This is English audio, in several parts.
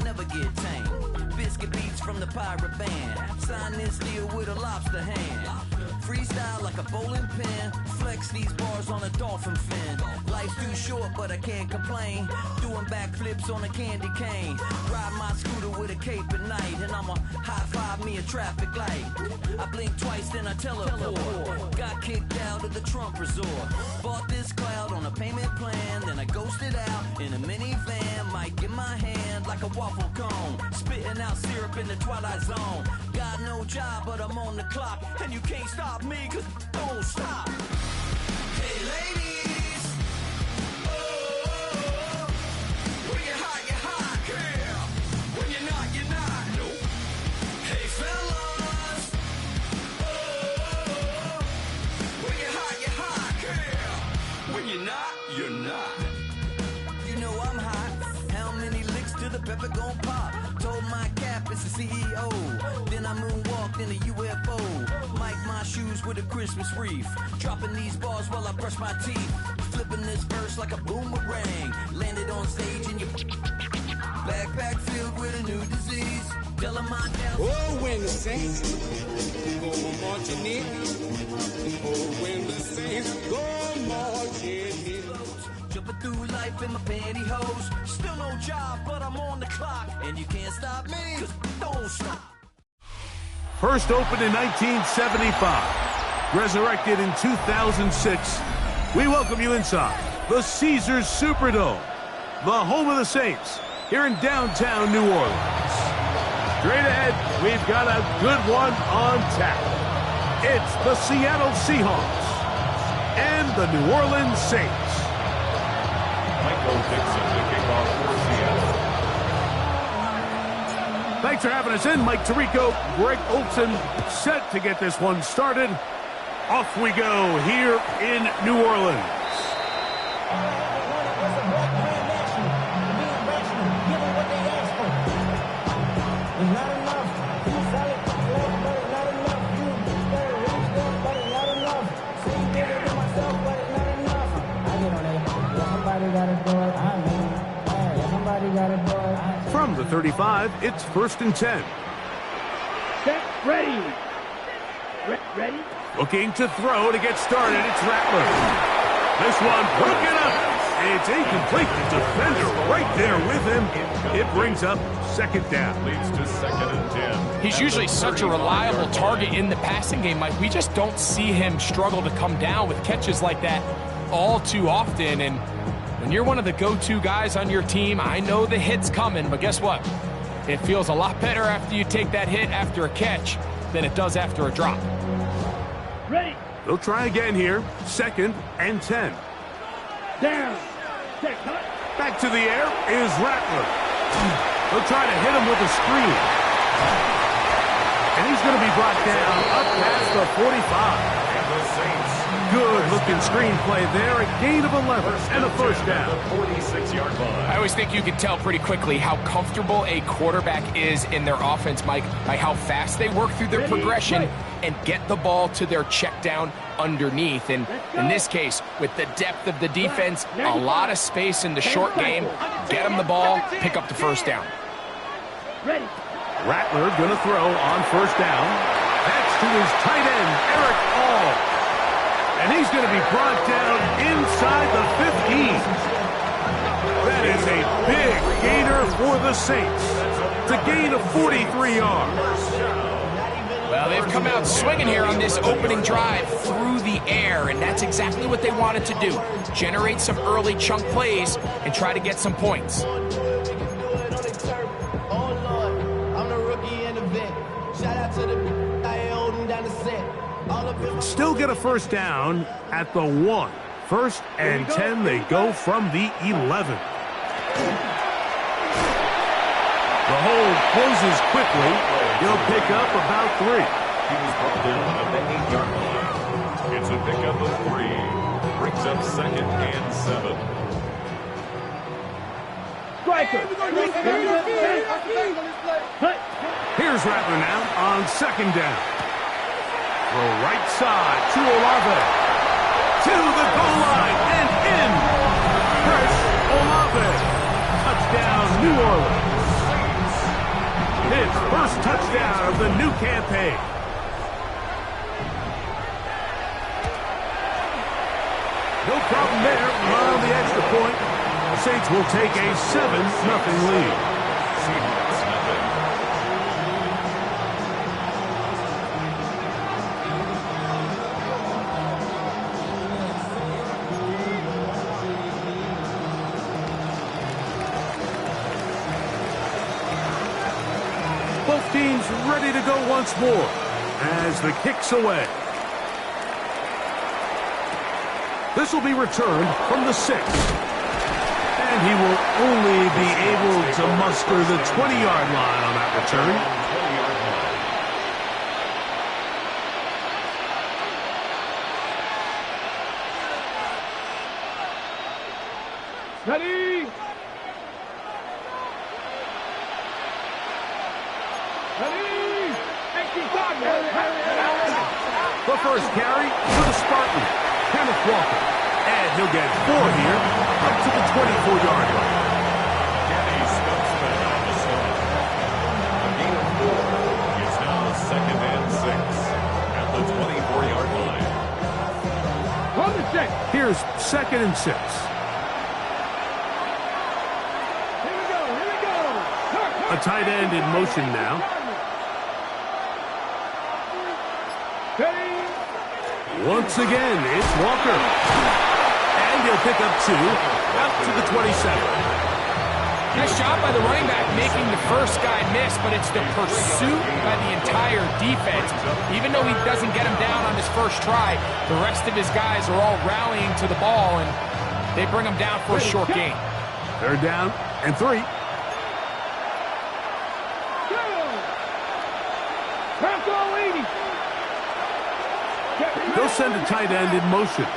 never get tamed. Biscuit beats from the pirate band. Sign this deal with a lobster hand. Freestyle like a bowling pin. Flex these bars on a dolphin fin. Life's too short, but I can't complain. Doing backflips on a candy cane. Ride my scooter with a cape at night. And I'ma high five me a traffic light. I blink twice, then I teleport. Got kicked out of the Trump resort. Bought this cloud on a payment plan. Then I ghosted out in a minivan. Mic in my hand like a waffle cone. Spitting out syrup in the twilight zone. Got no job, but I'm on the clock. And you can't stop me, cause don't stop. Hey ladies, oh, when you're hot, girl. When you're not, no. Hey fellas, oh, when you're hot, girl. When you're not. You know I'm hot. How many licks till the pepper gon' pop? Told my cap it's the CEO. Then I moonwalked in a UFO. Mic my shoes with a Christmas wreath. Dropping these bars while I brush my teeth. Flipping this verse like a boomerang. Landed on stage in your backpack filled with a new disease. Tell 'em I'm down. Oh, when the saints go marching in. Oh, when the saints go marching in. Jumping through life in my pantyhose. Still no job, but I'm on the clock. And you can't stop me, cause don't stop. First opened in 1975, resurrected in 2006. We welcome you inside the Caesars Superdome, the home of the Saints, here in downtown New Orleans. Straight ahead, we've got a good one on tap. It's the Seattle Seahawks and the New Orleans Saints. Michael Dixon to kick off for Seattle. Thanks for having us in. Mike Tirico, Greg Olson, set to get this one started. Off we go here in New Orleans. From the 35, it's 1st and 10. Set, ready. Ready? Looking to throw to get started. It's Rattler. This one broken up. It's incomplete. The defender right there with him. It brings up 2nd down. Leads to 2nd and 10. He's usually such a reliable target in the passing game, Mike. We just don't see him struggle to come down with catches like that all too often. And when you're one of the go-to guys on your team, I know the hit's coming, but guess what? It feels a lot better after you take that hit after a catch than it does after a drop. Ready. They'll try again here. 2nd and 10. Down. Set, cut. Back to the air is Rattler. They'll try to hit him with a screen. And he's going to be brought down up past the 45. And the Saints. Good looking screenplay there. A gain of 11 and a 1st down. 46-yard line. I always think you can tell pretty quickly how comfortable a quarterback is in their offense, Mike, by how fast they work through their progression and get the ball to their check down underneath. And in this case, with the depth of the defense, a lot of space in the short game, get them the ball, pick up the 1st down. Ready. Rattler going to throw on 1st down. That's to his tight end, Eric All. And he's going to be brought down inside the 15. That is a big gainer for the Saints. It's a gain of 43 yards. Well, they've come out swinging here on this opening drive through the air, and that's exactly what they wanted to do. Generate some early chunk plays and try to get some points. Still get a 1st down at the 1. 1st and 10, they go from the 11. The hold closes quickly. He'll pick up about 3. He was brought down at the 8-yard line. It's a pickup of 3. Brings up 2nd and 7. Striker. Here's Rattler now on 2nd down. Throw right side to Olave. To the goal line and in. Chris Olave. Touchdown, New Orleans. first touchdown of the new campaign. No problem there on the extra point. The Saints will take a 7-0 lead. Seahawks nothing. Both teams ready to go once more as the kick's away. This will be returned from the 6. And he will only be able to muster the 20-yard line on that return. Ready? Ready? The first carry for the Spartans, Kenneth Walker. And he'll get 4 here, up to the 24-yard line. Danny Stutzman on the stop. A gain of 4. It's now 2nd and 6 at the 24-yard line. On the 6. Here's 2nd and 6. Here we go. A tight end in motion now. Ready? Once again, it's Walker. And he'll pick up 2, out to the 27. Nice job by the running back making the first guy miss, but it's the pursuit by the entire defense. Even though he doesn't get him down on his first try, the rest of his guys are all rallying to the ball, and they bring him down for a short gain. 3rd down and 3. They'll send a tight end in motion.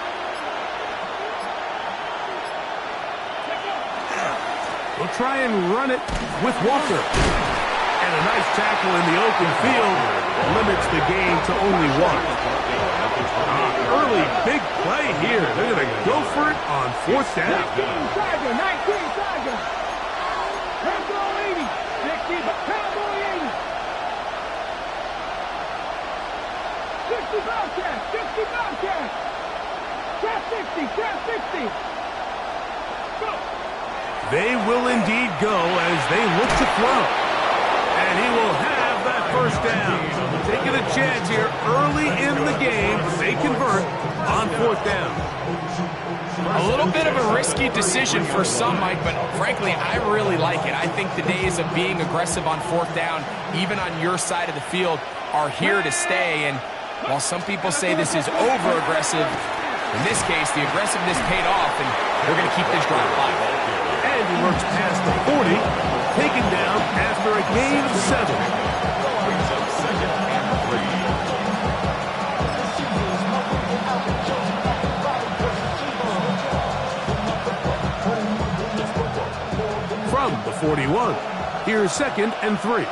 We'll try and run it with Walker. And a nice tackle in the open field limits the gain to only 1. Early big play here. They're going to go for it on 4th down. 19 Tiger. Cowboy 80. 60, but Cowboy 80. 60 Bobcat. 60 Bobcat. Trap 60. Trap 60. Go. They will indeed go as they look to throw. And he will have that first down. Taking a chance here early in the game. They convert on 4th down. A little bit of a risky decision for some, Mike, but frankly, I really like it. I think the days of being aggressive on 4th down, even on your side of the field, are here to stay. And while some people say this is over-aggressive, in this case, the aggressiveness paid off, and they're going to keep this drive alive. And he works past the 40, taken down after a gain of 7. Brings up 2nd and 3. From the 41, here's 2nd and 3.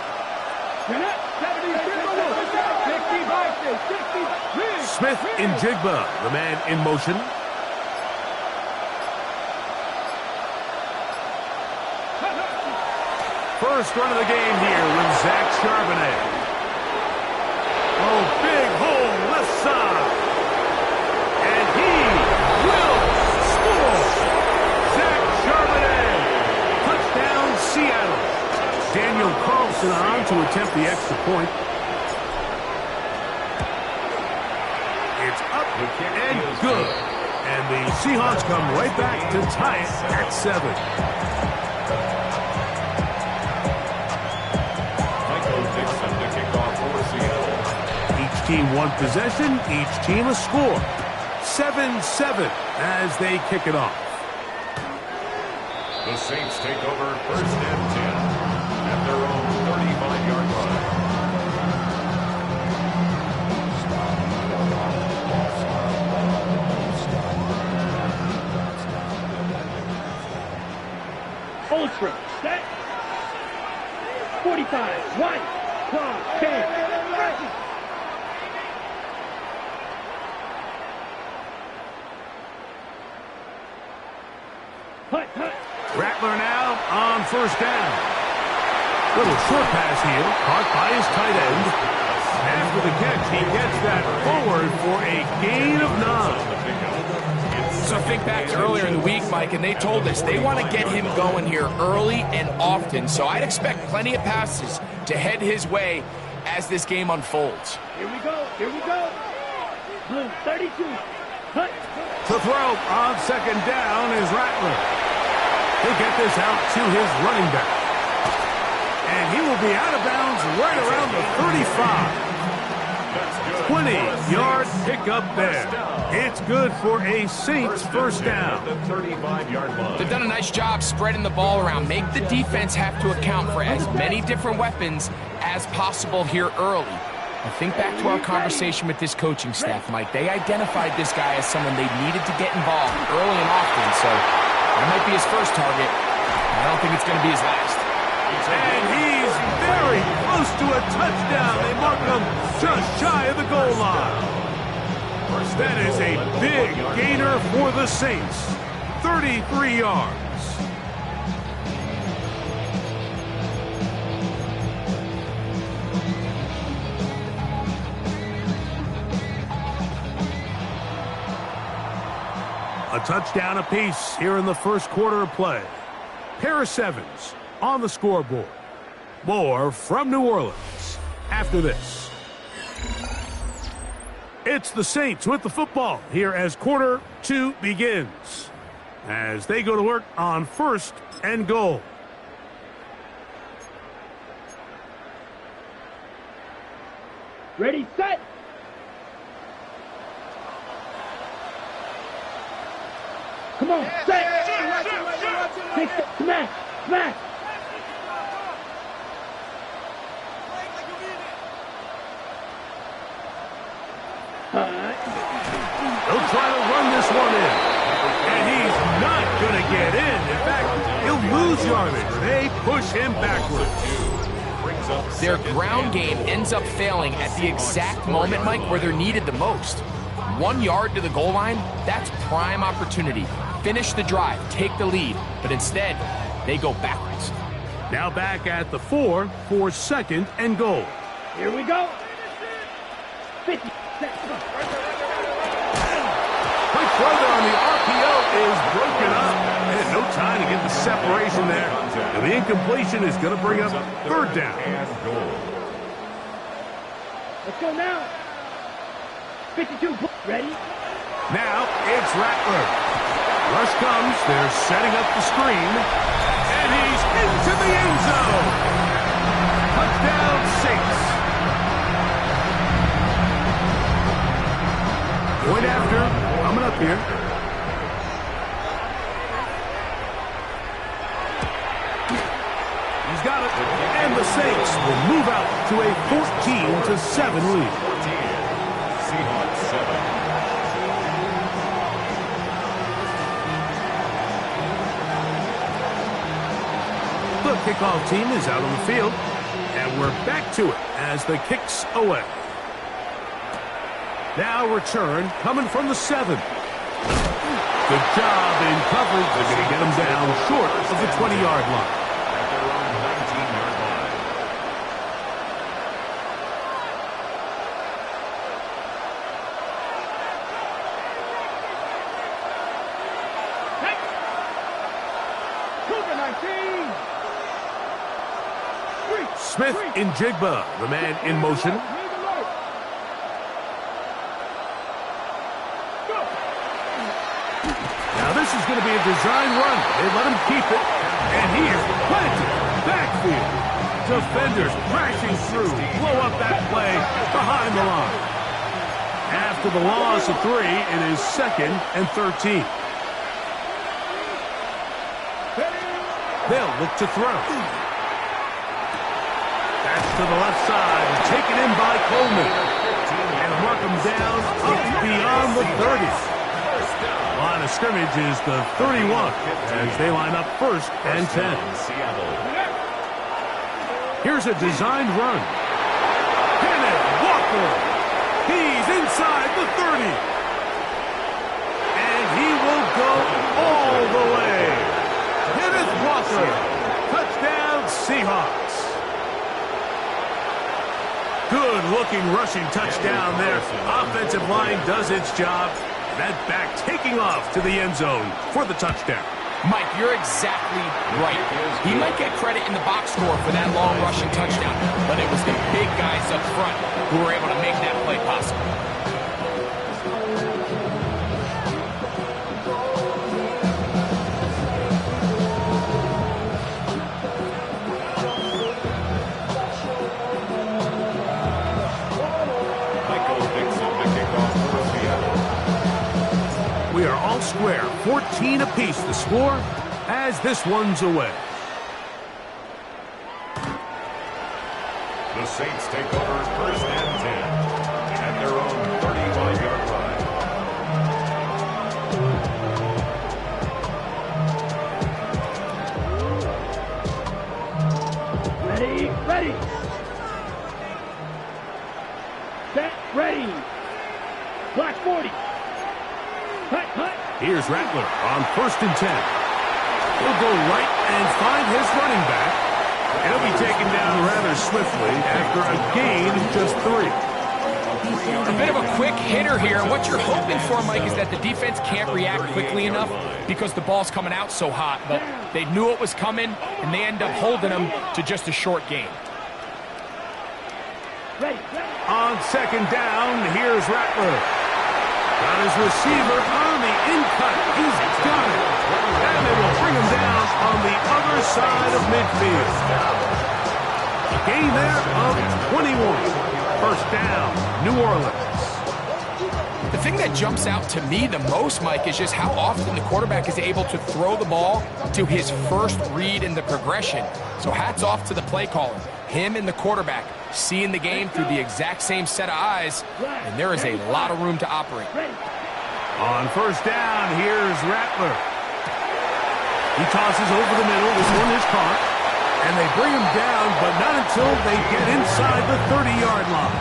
Smith in Jigba, the man in motion. First run of the game here with Zach Charbonnet. Oh, big hole left side. And he will score. Zach Charbonnet. Touchdown, Seattle. Daniel Carlson on to attempt the extra point. It's up and good. And the Seahawks come right back to tie it at 7. Each team one possession, each team a score. 7-7 as they kick it off. The Saints take over 1st and 10 at their own 35-yard line. Ultra, set. 45, white, claw, 10. Hut. Rattler now on 1st down. Little short pass here, caught by his tight end. After the catch, he gets that forward for a gain of 9. So think back to earlier in the week, Mike, and they told us they want to get him going here early and often. So I'd expect plenty of passes to head his way as this game unfolds. Here we go. Here we go. Blue 32. Hut. To throw on second down is Rattler. He'll get this out to his running back. And he will be out of bounds right around the 35. 20-yard pickup there. It's good for a Saints first down. They've done a nice job spreading the ball around. Make the defense have to account for as many different weapons as possible here early. I think back to our conversation with this coaching staff, Mike. They identified this guy as someone they needed to get involved early and often, so that might be his first target. I don't think it's going to be his last. And he's very close to a touchdown. They mark him just shy of the goal line. That is a big gainer for the Saints. 33 yards. A touchdown apiece here in the first quarter of play. Pair of sevens on the scoreboard. More from New Orleans after this. It's the Saints with the football here as quarter 2 begins. As they go to work on first and goal. Ready, set. Come on, set. Take it. Smash. Smash. He'll try to run this one in. And he's not going to get in. In fact, he'll lose yardage. They push him backwards. Their ground game ends up failing at the exact moment, Mike, where they're needed the most. 1 yard to the goal line, that's prime opportunity. Finish the drive, take the lead, but instead, they go backwards. Now back at the 4 for second and goal. Here we go. 50. Quick throw there on the RPO is broken up. And no time to get the separation there. And the incompletion is going to bring up third down. Let's go now. 52. Ready? Now it's Rattler. Rush comes. They're setting up the screen. And he's into the end zone. Touchdown Saints. Point after. Coming up here. He's got it. And the Saints will move out to a 14-7 lead. Seahawks 7. The kickoff team is out on the field, and we're back to it as the kick's away. Now return coming from the 7. Good job in coverage. They're going to get him down short of the 20-yard line. At their own 19-yard line. Smith in Jigba, the man in motion. Now this is going to be a design run. They let him keep it, and he is planted backfield. Defenders crashing through, blow up that play behind the line. After the loss of 3, it is 2nd and 13. They'll look to throw. That's to the left side, taken in by Coleman. And mark him down up beyond the 30. Line of scrimmage is the 31 as they line up 1st and 10. Here's a designed run. Kenneth Walker. He's inside the 30. And he will go all the way. Kenneth Walker. Touchdown Seahawks. Good-looking rushing touchdown there. Offensive line does its job. That back taking off to the end zone for the touchdown. Mike, you're exactly right. He might get credit in the box score for that long rushing touchdown, but it was the big guys up front who were able to make that play possible. We are all square, 14 apiece the score as this one's away. The Saints take over first and 10 at their own 35-yard line. Ready, ready. Set, ready. Black 40. Hut, hut. Here's Rattler on first and 10. He'll go right and find his running back. He'll be taken down rather swiftly after a gain of just 3. A bit of a quick hitter here. What you're hoping for, Mike, is that the defense can't react quickly enough because the ball's coming out so hot. But they knew it was coming, and they end up holding them to just a short gain. Ready, ready. On second down, here's Rattler. Got his receiver on the in-cut. He's got it. And they will bring him down on the other side of midfield. A gain there of 21. First down, New Orleans. The thing that jumps out to me the most, Mike, is just how often the quarterback is able to throw the ball to his first read in the progression. So hats off to the play caller. Him and the quarterback seeing the game through the exact same set of eyes, and there is a lot of room to operate. On first down, here's Rattler. He tosses over the middle. This one is caught. And they bring him down, but not until they get inside the 30-yard line.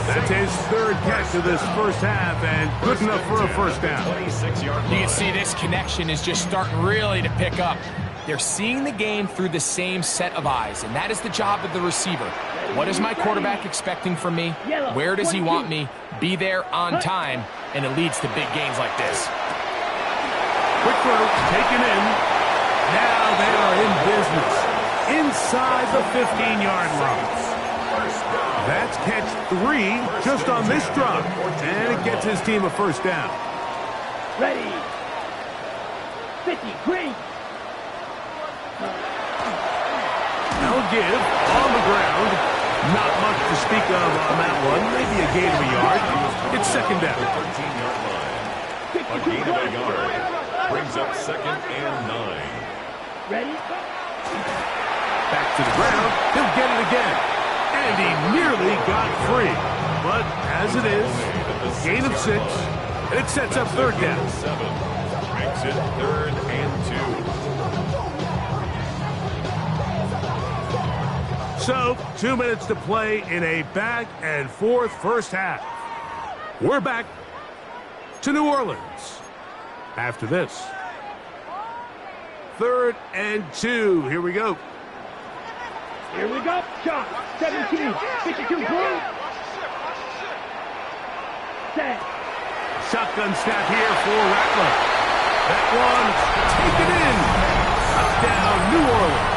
That's his third catch of this first half, and good enough for a first down. You can see this connection is just starting really to pick up. They're seeing the game through the same set of eyes, and that is the job of the receiver. What is my quarterback expecting from me? Where does he want me? Be there on time, and it leads to big gains like this. Quick throw, taken in. Now they are in business inside the 15-yard line. That's catch 3 just on this drive, and it gets his team a first down. Ready. 50, green. They'll give on the ground. Not much to speak of on that one. Maybe a gain of a yard. It's second down. 13-yard line. A gain of a yard brings up second and 9. Ready. Back to the ground. He'll get it again. And he nearly got free. But as it is, gain of 6. And it sets up third down. 7 makes it third and 2. So, 2 minutes to play in a back-and-forth first half. We're back to New Orleans after this. 3rd and 2. Here we go. Here we go. Shot. 17. 52. Blue. Set. Shotgun snap here for Rattler. That one taken in. Touchdown, New Orleans.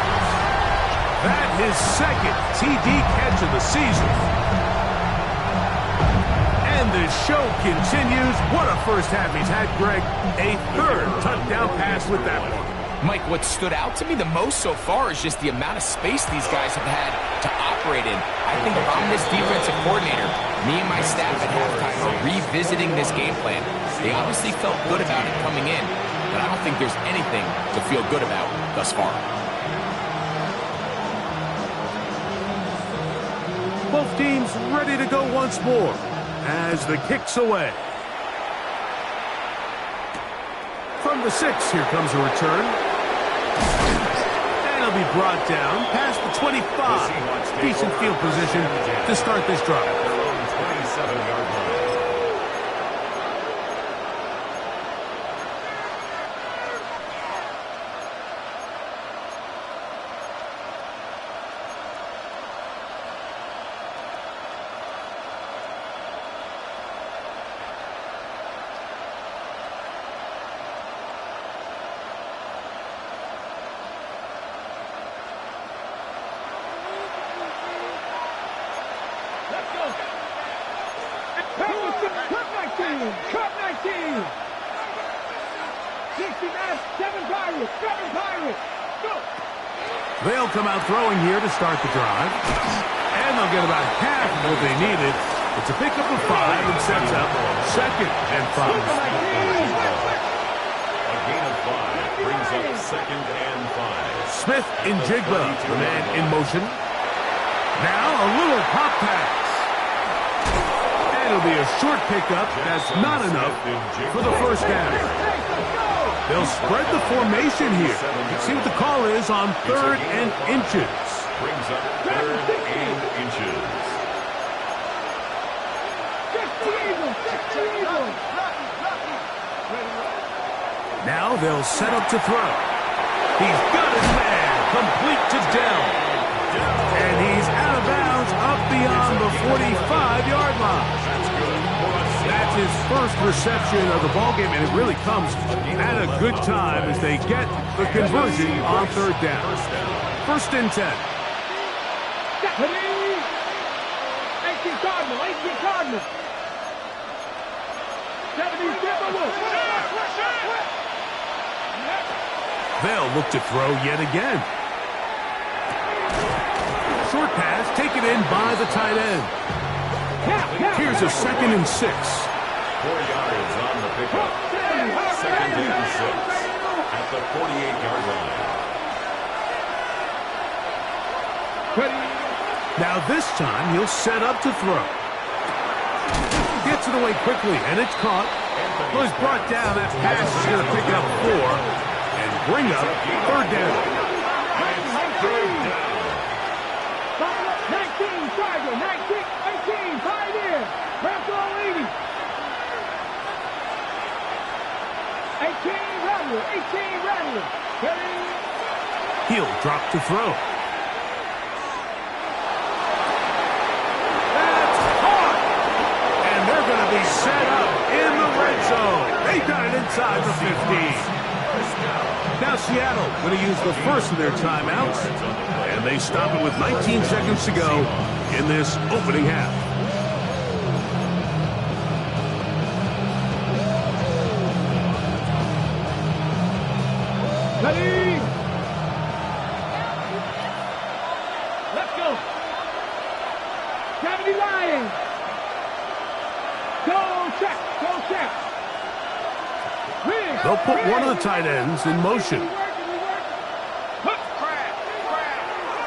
That his second TD catch of the season. And the show continues. What a first half he's had, Greg. A 3rd touchdown pass with that one. Mike, what stood out to me the most so far is just the amount of space these guys have had to operate in. I think if I'm this defensive coordinator, me and my staff at halftime are revisiting this game plan. They obviously felt good about it coming in, but I don't think there's anything to feel good about thus far. Both teams ready to go once more as the kick's away. From the 6, here comes a return. And he'll be brought down past the 25. Decent field position to start this drive. 27-yard line. 7, cut 19. 60 minutes, 7 Pirates, 7 Pirates. Go. They'll come out throwing here to start the drive. And they'll get about half of what they needed. It's a pickup of 5 and sets up 2nd and 5. A gain of 5 brings up 2nd and 5. Smith in Jigba, the man in motion. Now a little pop pass. And it'll be a short pickup. That's not enough for the first down. They'll spread the formation here. See what the call is on 3rd and inches. Brings up 3rd and inches. Now they'll set up to throw. He's got his man complete to Dell. And he's out of bounds up beyond the 45-yard line. That's his first reception of the ballgame, and it really comes at a good time as they get the conversion on 3rd down. 1st and 10. 18 Cardinal, 18 Cardinal. 70 They'll look to throw yet again. Short pass taken in by the tight end. Here's a 2nd and 6. 4 yards on the pickup. 2nd and 6 at the 48-yard line. Now this time he'll set up to throw. Gets it away quickly, and it's caught. Well, he's brought down. That pass is going to pick up 4 and bring up 3rd down. 19, Tiger, 19, 18, Pioneer. Purple 80. 18, Rattler, 18, Rattler. He'll drop to throw. That's caught! And they're going to be set up in the red zone. They got it inside the 15. Now Seattle going to use the first of their timeouts. And they stop it with 19 seconds to go in this opening half. Ready? Let's go. 70 Lions. Go check, go check. They'll put one of the tight ends in motion.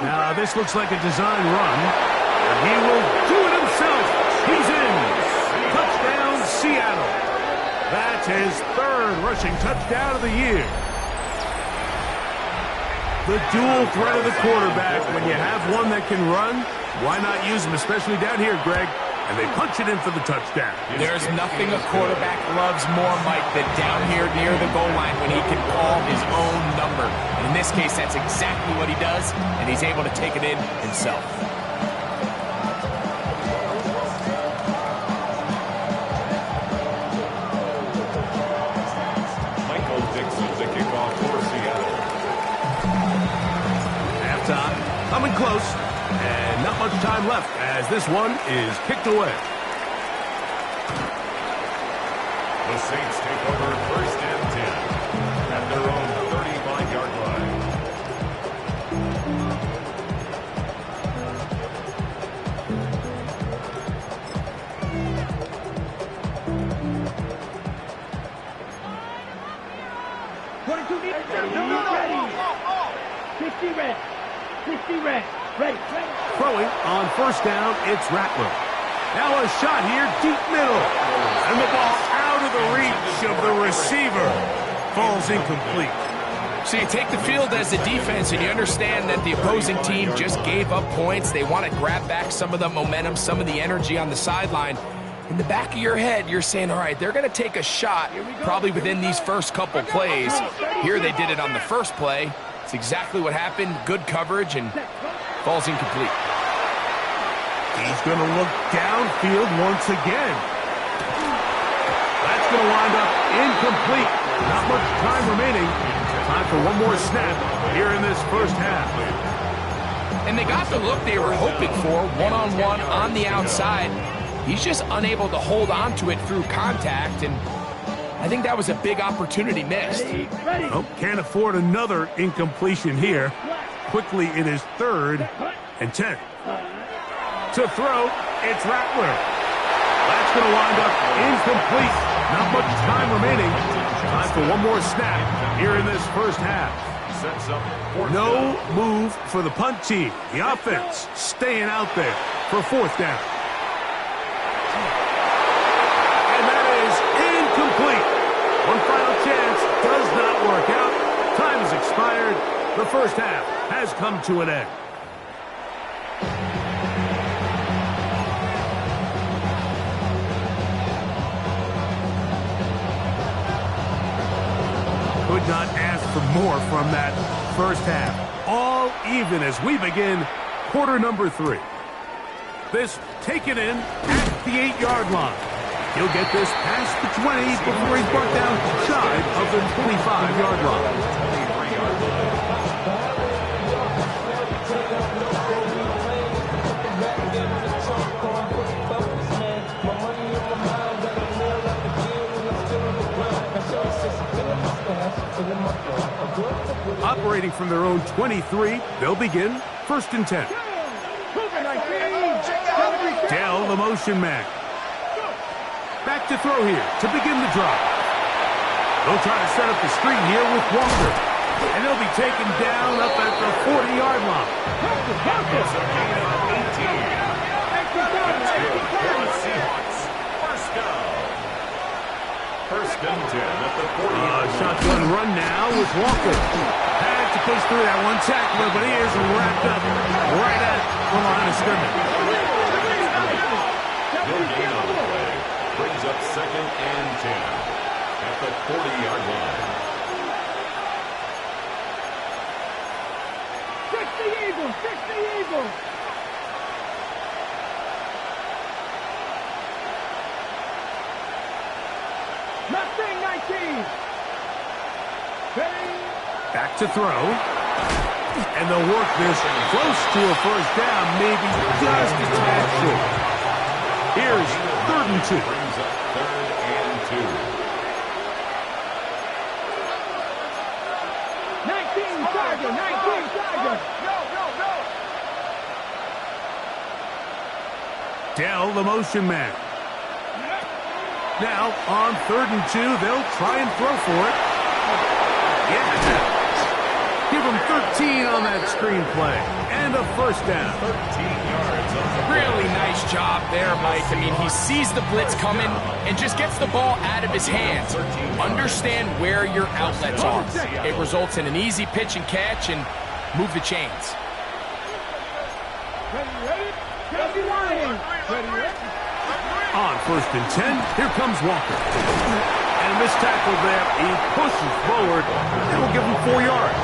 Now this looks like a design run. And he will do it himself. He's in. Touchdown, Seattle. That's his 3rd rushing touchdown of the year. The dual threat of the quarterback. When you have one that can run, why not use him, especially down here, Greg? And they punch it in for the touchdown. There's nothing a quarterback loves more, Mike, than down here near the goal line when he can call his own number. And in this case, that's exactly what he does, and he's able to take it in himself. Michael Dixon to kick off for Seattle. Halftime, coming close. And not much time left as this one is kicked away. The Saints take over 1st and 10 at their own 35-yard line. Ready. 50 red. 50 red. Ready. Throwing on 1st down, it's Rattler. Now a shot here, deep middle. And the ball out of the reach of the receiver. Falls incomplete. So you take the field as a defense, and you understand that the opposing team just gave up points. They want to grab back some of the momentum, some of the energy on the sideline. In the back of your head, you're saying, all right, they're going to take a shot probably within these first couple plays. Here they did it on the first play. It's exactly what happened. Good coverage, and falls incomplete. He's going to look downfield once again. That's going to wind up incomplete. Not much time remaining. Time for one more snap here in this first half. And they got the look they were hoping for, one-on-one on the outside. He's just unable to hold on to it through contact, and I think that was a big opportunity missed. Oh, can't afford another incompletion here. Quickly it is 3rd and 10. To throw, it's Rattler. That's going to wind up incomplete. Not much time remaining. Time for one more snap here in this first half. No move for the punt team. The offense staying out there for 4th down. And that is incomplete. One final chance does not work out. Time has expired. The first half has come to an end. Could not ask for more from that first half. All even as we begin quarter number 3. This taken in at the 8-yard line. He'll get this past the 20 before he's brought down shy of the 25-yard line. Operating from their own 23, they'll begin 1st and 10. Dell, the motion man. Back to throw here to begin the drive. They'll try to set up the screen here with Walker. And they'll be taken down up at the 40-yard line. It's a gain of 18. Seahawks. First down. 1st and 10 at the 40. Shotgun run now with Walker. Had to push through that one tackler, but he is wrapped up right at the line of scrimmage. Still gain on the play. Brings up 2nd and 10 at the 40-yard line. Fix the Eagles! Fix the Eagles! Mustang 19! Ready? Back to throw. And they'll work this close to a first down, maybe just a tad short. Here's 3rd and 2. Brings up 3rd and 2. 19 Tiger! 19 Tiger! Dell, the motion man. Now, on 3rd and 2, they'll try and throw for it. Yeah. Give them 13 on that screenplay. And a first down. 13 yards on the Really nice job there, Mike. I mean, he sees the blitz coming and just gets the ball out of his hands. Understand where your outlets are. It results in an easy pitch and catch and move the chains. On 1st and 10, here comes Walker. And this tackle there, he pushes forward. That will give him 4 yards.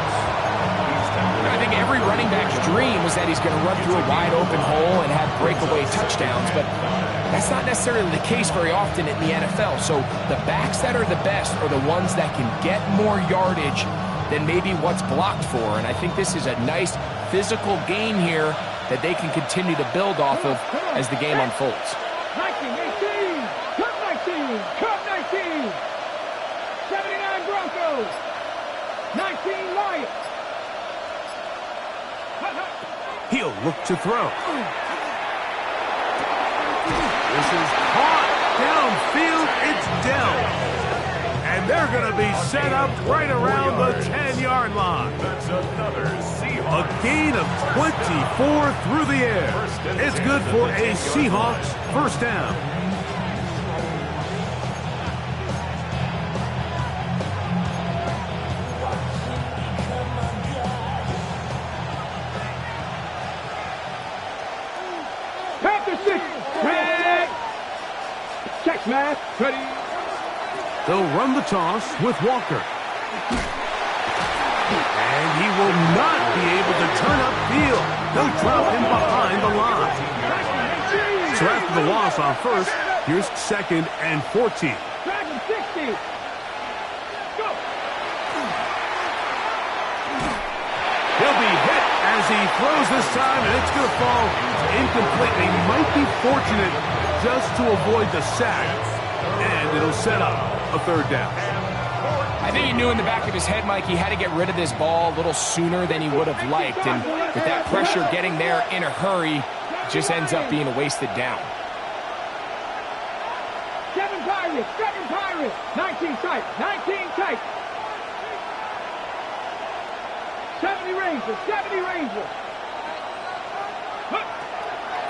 I think every running back's dream is that he's going to run through a wide open hole and have breakaway touchdowns, but that's not necessarily the case very often in the NFL. So the backs that are the best are the ones that can get more yardage than maybe what's blocked for. And I think this is a nice physical gain here that they can continue to build off of as the game unfolds. 19, 18, cut 19, cut 19, 79 Broncos, 19 Lions. He'll look to throw. This is caught downfield. It's Dell. And they're going to be set up right around the 10-yard line. That's another Seahawks. A gain of 24 through the air. It's good for a Seahawks first down. Check, man. Ready. They'll run the toss with Walker. And he will not be able to turn upfield. They'll drop him behind the line. So after the loss on 1st, here's 2nd and 14. Dragon 60. Go. He'll be hit as as he throws this time, and it's going to fall incomplete. He might be fortunate just to avoid the sack, and it'll set up a third down. I think he knew in the back of his head, Mike, he had to get rid of this ball a little sooner than he would have liked. And with that pressure getting there in a hurry, it just ends up being a wasted down. 7 Pirates, 19 tight, 19 tight. 70 Rangers, 70 Rangers.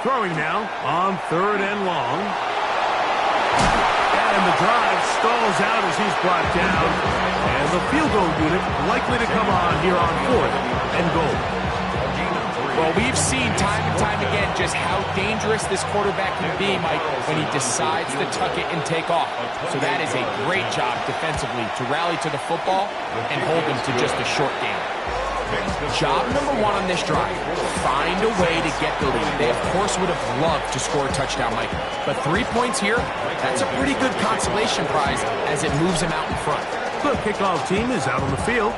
Throwing now on 3rd and long. And the drive stalls out as he's brought down. And the field goal unit likely to come on here on 4th and goal. Well, we've seen time and time again just how dangerous this quarterback can be, Mike, when he decides to tuck it and take off. So that is a great job defensively to rally to the football and hold him to just a short game. Job number 1 on this drive, find a way to get the lead. They, of course, would have loved to score a touchdown, Mike. But 3 points here, that's a pretty good consolation prize as it moves him out in front. The kickoff team is out on the field,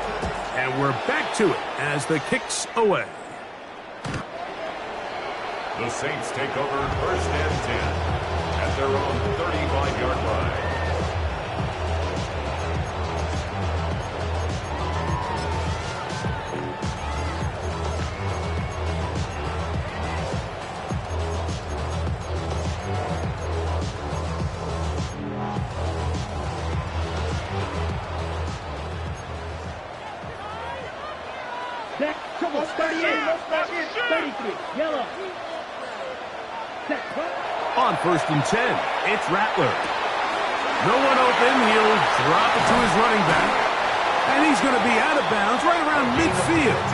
and we're back to it as the kick's away. The Saints take over 1st and 10 at their own 35-yard line. Set, trouble, 38, 33, yellow. Set, On 1st and 10, it's Rattler. No one open, he'll drop it to his running back. And he's going to be out of bounds right around midfield.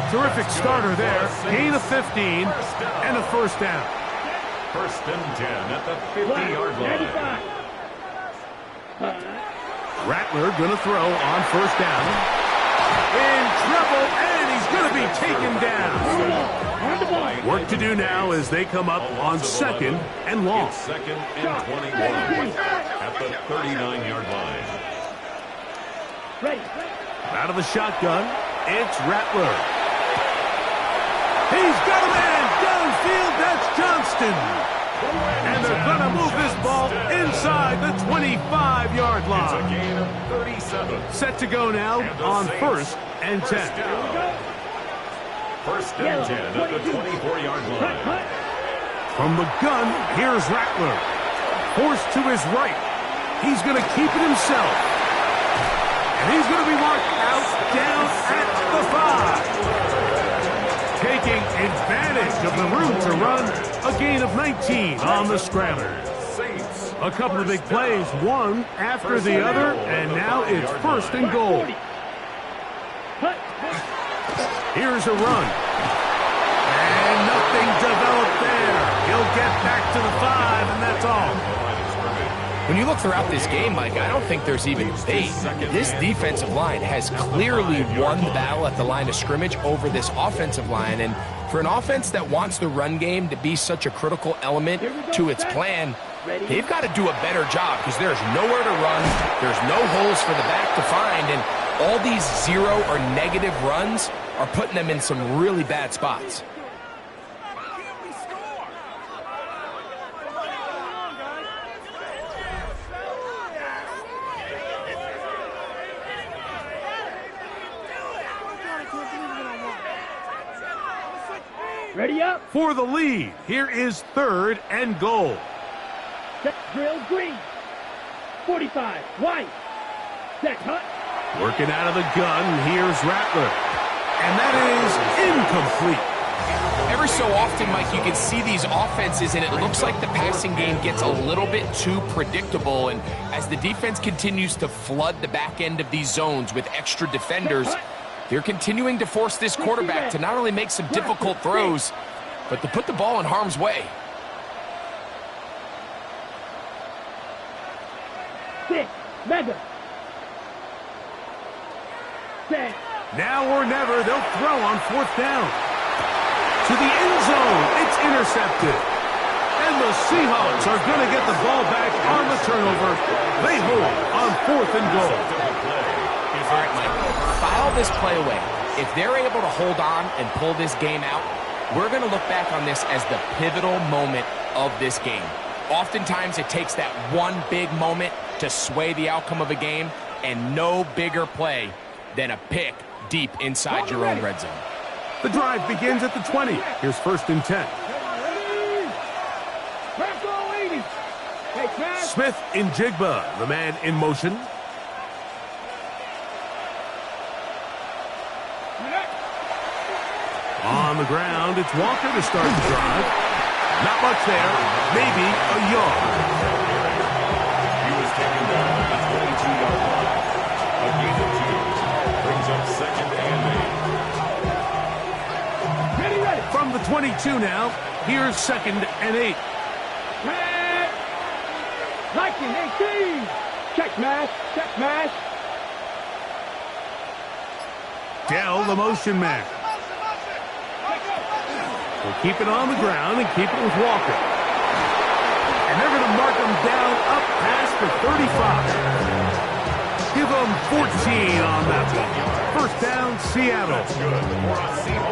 Terrific starter there. Gain of 15 and a 1st down. 1st and 10 at the 50-yard line. Rattler going to throw on 1st down. In trouble, and he's going to be taken down. Work to do now as they come up on 2nd and long. It's 2nd and 21 at the 39-yard line. Ready. Out of the shotgun, it's Rattler. He's got a man downfield. That's Johnston. And they're going to move this ball inside the 25-yard It's a line. gain of 37. Set to go now on 1st and 10. 1st and 10 at the 24-yard line. From the gun, here's Rattler. Forced to his right. He's going to keep it himself. And he's going to be marked out down at the 5. Taking advantage of the room to run. A gain of 19 on the scramble. A couple of big plays, one after the other, and now it's 1st and goal. Here's a run. And nothing developed there. He'll get back to the 5, and that's all. When you look throughout this game, Mike, I don't think there's even debate. This defensive line has clearly won the battle at the line of scrimmage over this offensive line. And for an offense that wants the run game to be such a critical element to its plan, they've got to do a better job because there's nowhere to run. There's no holes for the back to find. And all these 0 or negative runs are putting them in some really bad spots. Ready up. For the lead, here is 3rd and goal. Set, drill, green. 45, white. Set, hut. Working out of the gun, here's Rattler. And that is incomplete. Every so often, Mike, you can see these offenses, and it looks like the passing game gets a little bit too predictable. And as the defense continues to flood the back end of these zones with extra defenders, they're continuing to force this quarterback to not only make some difficult throws, but to put the ball in harm's way. Six, mega. Set. Now or never, they'll throw on 4th down. To the end zone, it's intercepted. And the Seahawks are going to get the ball back on the turnover. They hold on 4th and goal. All right, Mike, file this play away. If they're able to hold on and pull this game out, we're going to look back on this as the pivotal moment of this game. Oftentimes, it takes that one big moment to sway the outcome of a game, and no bigger play than a pick deep inside your own red zone. The drive begins at the 20. Here's 1st and 10. Smith in Jigba, the man in motion. On the ground, it's Walker to start the drive. Not much there, maybe a yard. He was taken down at the 22-yard line. A gain of 2 brings up 2nd and 8. From the 22 now, here's 2nd and 8. Liking 18. Check smash. Check smash. Dell, the motion man. We'll keep it on the ground and keep it with Walker. And they're going to mark him down up past the 35. Give him 14 on that one. 1st down, Seattle.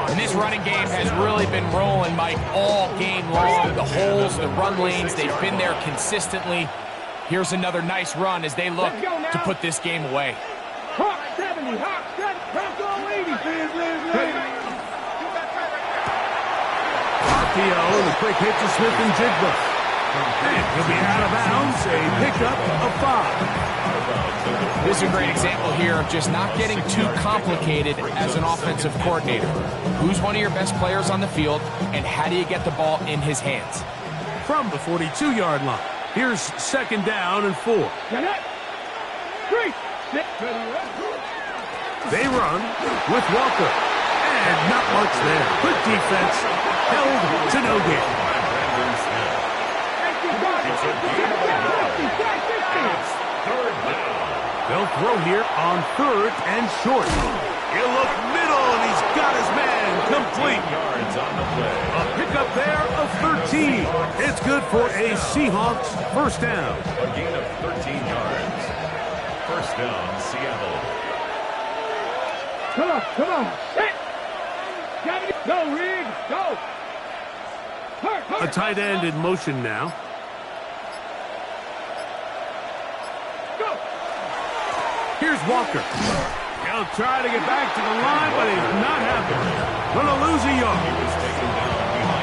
And this running game has really been rolling, Mike, all game long. The holes, the run lanes, they've been there consistently. Here's another nice run as they look to put this game away. Hawk 70. Hawk 70. Hawk 80. RPO and a quick hit to Smith and Jigba. And he'll be out of bounds. A pickup of 5. This is a great example here of just not getting too complicated as an offensive coordinator. Who's one of your best players on the field, and how do you get the ball in his hands? From the 42-yard line, here's 2nd down and 4. 3, 6. They run with Walker. And not much there. Good defense. Held to no gain. They'll throw here on 3rd and short. He'll look middle, and he's got his man complete. Yards on the play. A pickup there of 13. It's good for a Seahawks 1st down. A gain of 13 yards. 1st down, Seattle. Come on. Set. Go, Rig. Go. A tight end in motion now. Go. Here's Walker. He'll try to get back to the line, but he's not happy. Gonna lose a yard.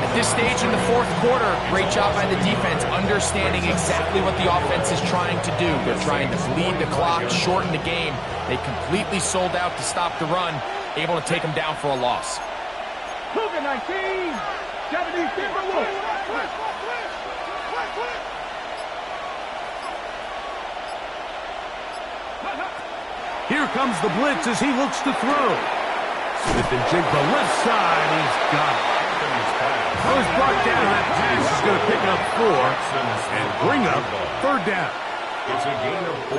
At this stage in the 4th quarter, great job by the defense, understanding exactly what the offense is trying to do. They're trying to bleed the clock, shorten the game. They completely sold out to stop the run, able to take them down for a loss. Cougar 19. 70 Timberwolves. Here comes the blitz as he looks to throw. Smith and Jigba left side. He's got it. Those brought down. That pass is going to pick up 4 and bring up 3rd down. It's a gain of 4.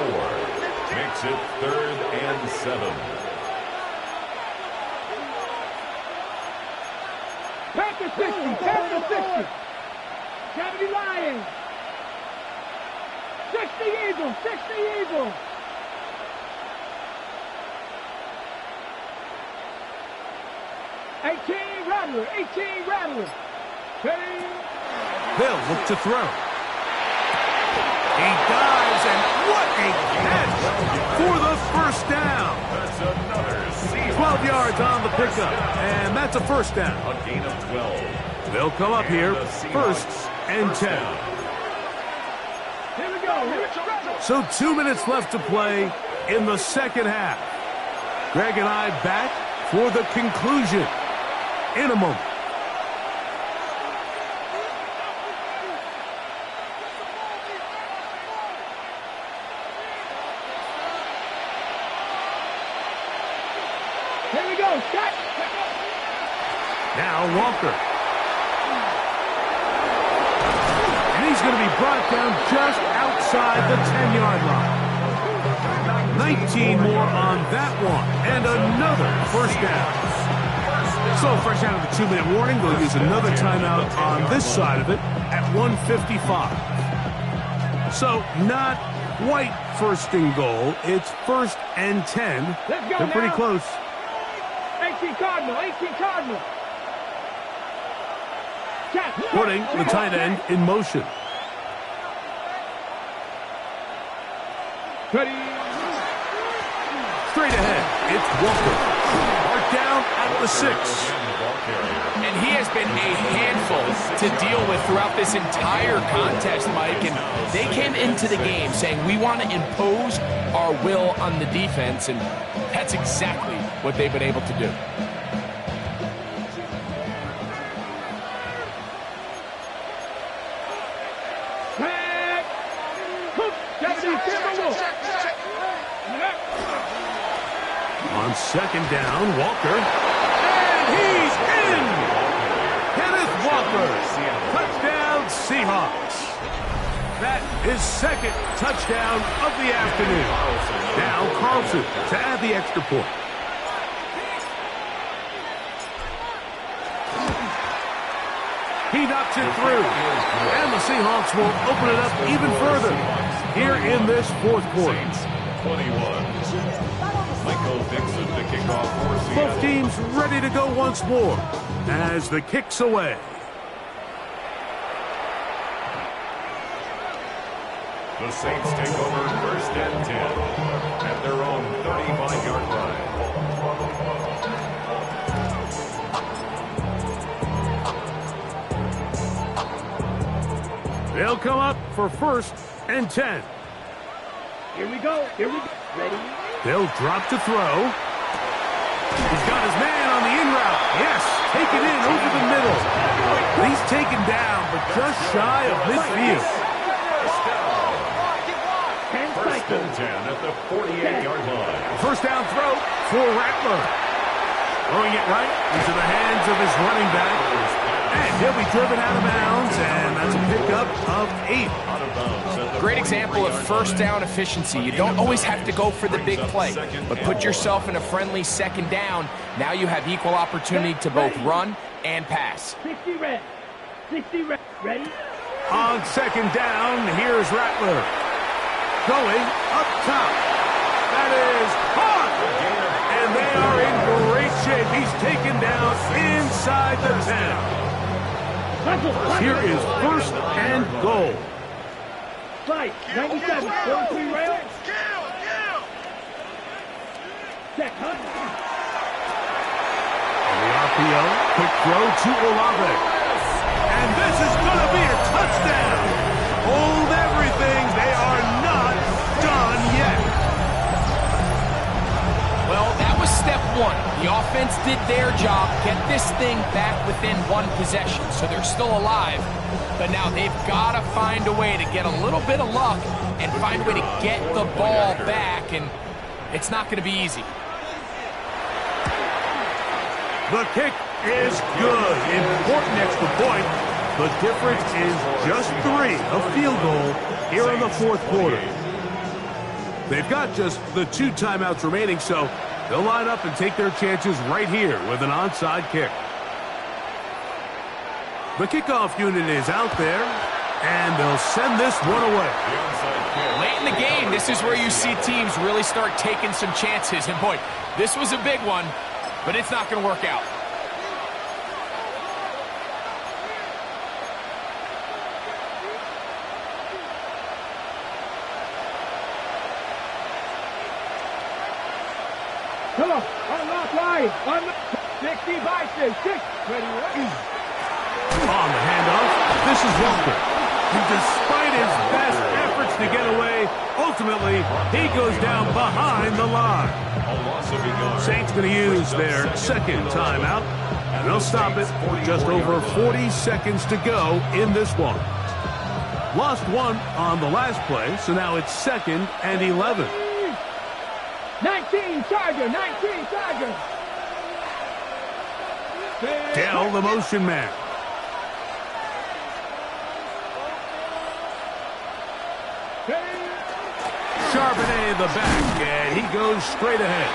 Makes it 3rd and 7. Back to 60. Back to 60. 70 Lions. 60 Eagles. 60 Eagles. 18 Rattler. 18 Rattler. They'll look to throw. He dives, and what a catch for the 1st down. That's another 12 yards on the pickup, and that's a 1st down. A gain of 12. They'll come up here, 1st and 10. Here we go. So 2 minutes left to play in the 2nd half. Greg and I back for the conclusion in a moment. Here we go. Shot. Now Walker. And he's going to be brought down just outside the 10-yard line. 19 more on that one. And another 1st down. So fresh out of the 2-minute warning, they'll use another timeout on this side of it at 1:55. So not quite 1st and goal. It's 1st and 10. Let's go. They're pretty now. close. 18 18 Cardinal, 18 Cardinal. Putting the tight end in motion. Ready. Straight ahead, it's Walker. Marked down at the 6. And he has been a handful to deal with throughout this entire contest, Mike. And they came into the game saying, we want to impose our will on the defense, and that's exactly what they've been able to do. On second down, Walker. And he's in! Kenneth Walker. Touchdown, Seahawks. That is second touchdown of the afternoon. Now Carlson to add the extra point. He knocks it through. And the Seahawks will open it up even further here in this fourth quarter. 21. Michael Dixon to kick off for Seattle. Both teams ready to go once more as the kick's away. The Saints take over first and 10 at their own 35-yard line. They'll come up for first and 10. Here we go. Here we go. Ready? They'll drop to throw. He's got his man on the in route. Yes, take it in over the middle. He's taken down, but just shy of midfield. First and 10 at the 48-yard line. First down throw for Rattler. Throwing it right into the hands of his running back. And he'll be driven out of bounds, and that's a pickup of 8. Great example of first down efficiency. You don't always have to go for the big play, but put yourself in a friendly second down. Now you have equal opportunity to both run and pass. 60 red. 60 red. Ready? On second down, here's Rattler. Going up top. That is caught. And they are in great shape. He's taken down inside the 10. Here is first and goal. Fight. 97. 43 rail. Check. On the RPO, quick throw to Olave. And this is going to be a touchdown. Hold everything. They are not done yet. Well, that was step one. The offense did their job, get this thing back within one possession, so they're still alive. But now they've got to find a way to get a little bit of luck and find a way to get the ball back, and it's not going to be easy. The kick is good. Important extra point. The difference is just 3, a field goal here in the fourth quarter. They've got just the 2 timeouts remaining, so they'll line up and take their chances right here with an onside kick. The kickoff unit is out there, and they'll send this one away. Late in the game, this is where you see teams really start taking some chances. And boy, this was a big one, but it's not going to work out. Come on. Unlock line. Unlock. 60 by 6. Ready? On the handoff, this is Walker. And despite his best efforts to get away, ultimately, he goes down behind the line. Saints going to use their second timeout. And they'll stop it with just over 40 seconds to go in this one. Lost 1 on the last play, so now it's 2nd and 11. 19 Charger. 19 Charger. Dell, the motion man. Charbonnet the back, and he goes straight ahead.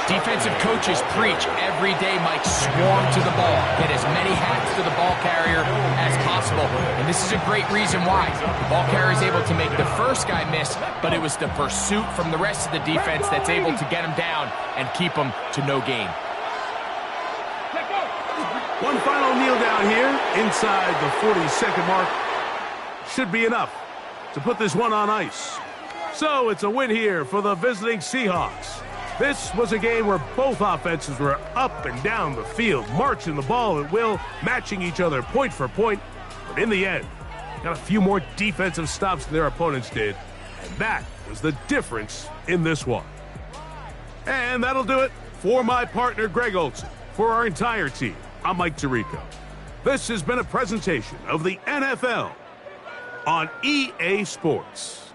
Defensive coaches preach every day, Mike, swarm to the ball. Get as many hats to the ball carrier as possible. And this is a great reason why. The ball carrier is able to make the first guy miss, but it was the pursuit from the rest of the defense that's able to get him down and keep him to no gain. One final kneel down here inside the 40-second mark should be enough to put this one on ice. So it's a win here for the visiting Seahawks. This was a game where both offenses were up and down the field, marching the ball at will, matching each other point for point. But in the end, got a few more defensive stops than their opponents did. And that was the difference in this one. And that'll do it for my partner, Greg Olson. For our entire team, I'm Mike Tirico. This has been a presentation of the NFL on EA Sports.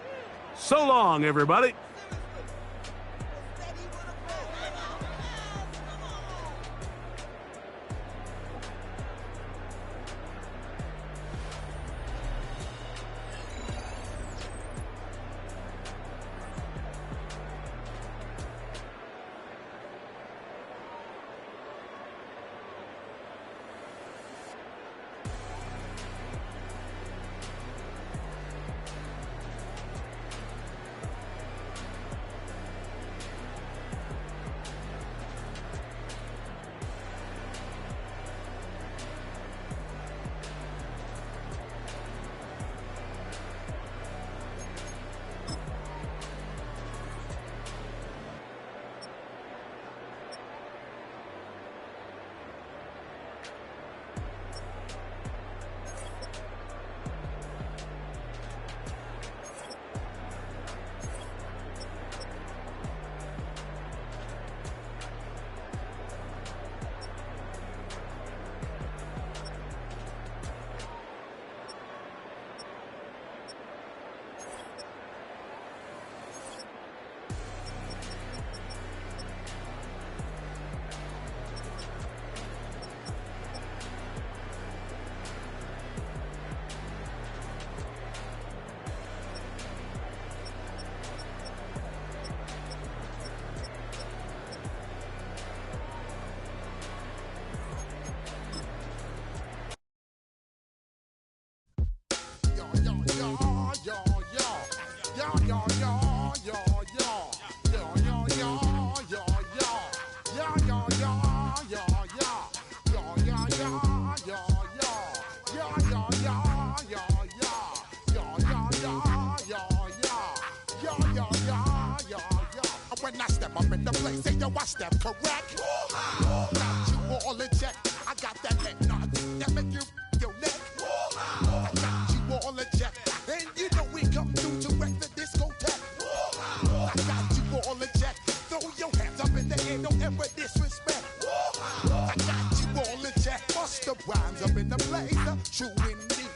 So long, everybody. When I step up in the place, say yo, I step correct. Got you all in check. I got that head nod that make you your neck. I got you all in check, and you know we come through to wreck the discotheque. I got you all in check. Throw your hands up in the air, don't ever disrespect. I got you all in check. Bust the rhymes up in the place, true indeed.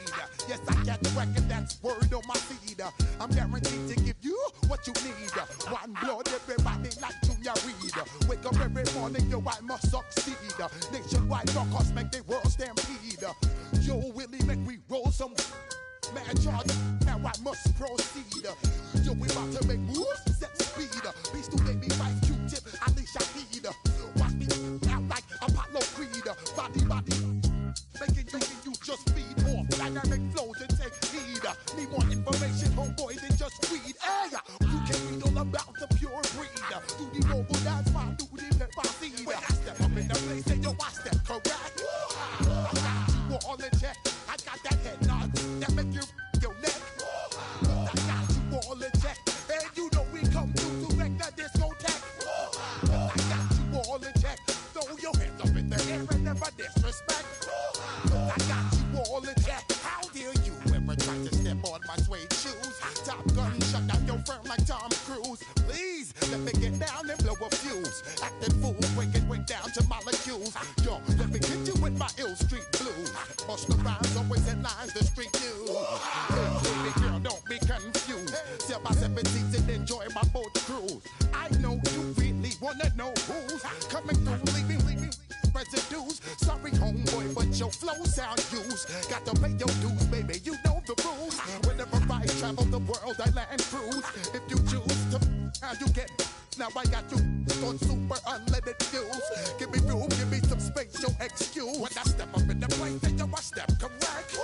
Yes, I got the record, that's word on my feed. I'm guaranteed to give you what you need. One blood, everybody like Junior Reed. Wake up every morning, yo, I must succeed. Nationwide rockers make the world stampede. Yo, Willie, make we roll some mad charge. Now I must proceed. Yo, we about to make moves, set speed. Beast to baby, fight Q-tip, Ali Shahid. Watch me out like Apollo Creed. Body, making you just feed off dynamic flows and take heed. Need more information, homeboy, than just read. Hey, you can read all about the pure breed. Do the noble dance, my duty, let my seed. When I step up in the place, say yo, I step correct. I got you all in check. I got that head nod that make you your neck. I got you all in check, and you know we come through to wreck the discotheque. I got you all in check. Throw your hands up in the air and never disrespect. I got you all in check. How dare you ever try to step on my suede shoes? Top Gun shut down your firm like Tom Cruise. Please let me get down and blow a fuse. Acting fool, breaking way down to molecules. Yo, let me get you with my ill street blues. Bust the rhymes, always headlines, the street news. Hey, baby girl, don't be confused. Sell my 7 seats and enjoy my boat cruise. I know you really wanna know who's coming through, leaving residues. Sorry, homeboy, but your flow sound used. Got to pay your dues, baby, you know the rules. Whenever I travel the world, I land cruise. If you choose to, how you get. Now I got you on super unleaded fuels. Give me room, give me some space, your excuse. When I step up in the place, then yo, I step correct.